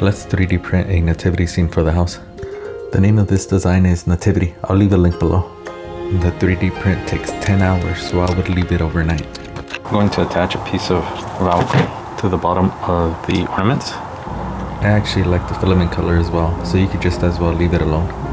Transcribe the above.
Let's 3D print a nativity scene for the house. The name of this design is Nativity. I'll leave a link below. The 3D print takes 10 hours, so I would leave it overnight. I'm going to attach a piece of Velcro to the bottom of the ornaments. I actually like the filament color as well, so you could just as well leave it alone.